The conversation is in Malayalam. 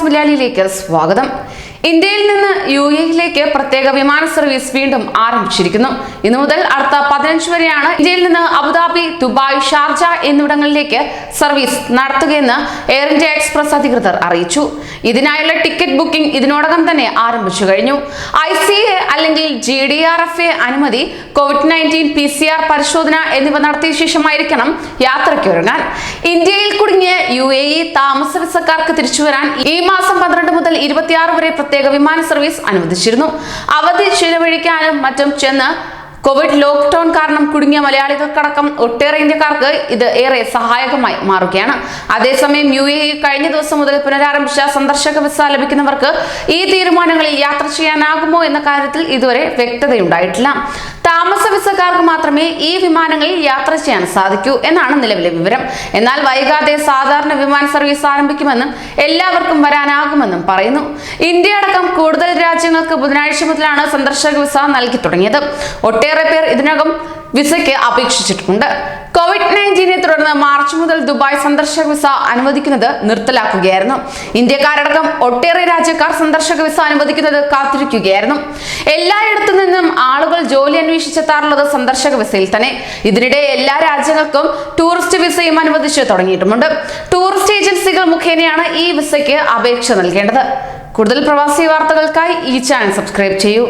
പ്രവാസി മലയാളിയിലേക്ക് സ്വാഗതം. ഇന്ത്യയിൽ നിന്ന് UAE-യിലേക്ക് പ്രത്യേക വിമാന സർവീസ് വീണ്ടും ആരംഭിച്ചിരിക്കുന്നു. ഇന്നു മുതൽ അടുത്ത 15 വരെയാണ് ഇന്ത്യയിൽ നിന്ന് അബുദാബി, ദുബായ്, ഷാർജ എന്നിവിടങ്ങളിലേക്ക് സർവീസ് നടത്തുകയെന്ന് എയർ ഇന്ത്യ എക്സ്പ്രസ് അധികൃതർ അറിയിച്ചു. ഇതിനായുള്ള ടിക്കറ്റ് ബുക്കിംഗ് ഇതിനോടകം തന്നെ ആരംഭിച്ചു കഴിഞ്ഞു. ICA അല്ലെങ്കിൽ GDRFA അനുമതി, COVID-19 PCR പരിശോധന എന്നിവ നടത്തിയ ശേഷമായിരിക്കണം യാത്രയ്ക്ക് ഒരുങ്ങാൻ. ഇന്ത്യയിൽ കുടുങ്ങിയ UAE താമസ വിസക്കാർക്ക് തിരിച്ചുവരാൻ ഈ മാസം 12 മുതൽ 26 വരെ പ്രത്യേക വിമാന സർവീസ് അനുവദിച്ചിരുന്നു. അവധി ചിലവഴിക്കാനും മറ്റും ചെന്ന് കോവിഡ് ലോക്ക്ഡൌൺ കാരണം കുടുങ്ങിയ മലയാളികൾക്കടക്കം ഒട്ടേറെ ഇന്ത്യക്കാർക്ക് ഇത് ഏറെ സഹായകമായി മാറുകയാണ്. അതേസമയം UAE കഴിഞ്ഞ ദിവസം മുതൽ പുനരാരംഭിച്ച സന്ദർശക വിസ ലഭിക്കുന്നവർക്ക് ഈ തീരുമാനങ്ങളിൽ യാത്ര ചെയ്യാനാകുമോ എന്ന കാര്യത്തിൽ ഇതുവരെ വ്യക്തതയുണ്ടായിട്ടില്ല. താമസ വിസക്കാർക്ക് മാത്രമേ ഈ വിമാനങ്ങളിൽ യാത്ര ചെയ്യാൻ സാധിക്കൂ എന്നാണ് നിലവിലെ വിവരം. എന്നാൽ വൈകാതെ സാധാരണ വിമാന സർവീസ് ആരംഭിക്കുമെന്നും എല്ലാവർക്കും വരാനാകുമെന്നും പറയുന്നു. ഇന്ത്യ അടക്കം കൂടുതൽ രാജ്യങ്ങൾക്ക് ബുധനാഴ്ച മുതലാണ് സന്ദർശക വിസ നൽകി തുടങ്ങിയത്. ഒട്ടേറെ പേർ ഇതിനകം വിസയ്ക്ക് അപേക്ഷിച്ചിട്ടുണ്ട്. COVID-19 തുടർന്ന് മാർച്ച് മുതൽ ദുബായ് സന്ദർശക വിസ അനുവദിക്കുന്നത് നിർത്തലാക്കുകയായിരുന്നു. ഇന്ത്യക്കാരടക്കം ഒട്ടേറെ രാജ്യക്കാർ സന്ദർശക വിസ അനുവദിക്കുന്നത് കാത്തിരിക്കുകയായിരുന്നു. എല്ലായിടത്തു നിന്നും ആളുകൾ ജോലി അന്വേഷിച്ചെത്താറുള്ളത് സന്ദർശക വിസയിൽ തന്നെ. ഇതിനിടെ എല്ലാ രാജ്യങ്ങൾക്കും ടൂറിസ്റ്റ് വിസയും അനുവദിച്ചു തുടങ്ങിയിട്ടുമുണ്ട്. ടൂറിസ്റ്റ് ഏജൻസികൾ മുഖേനയാണ് ഈ വിസയ്ക്ക് അപേക്ഷ നൽകേണ്ടത്. കൂടുതൽ പ്രവാസി വാർത്തകൾക്കായി ഈ ചാനൽ സബ്സ്ക്രൈബ് ചെയ്യൂ.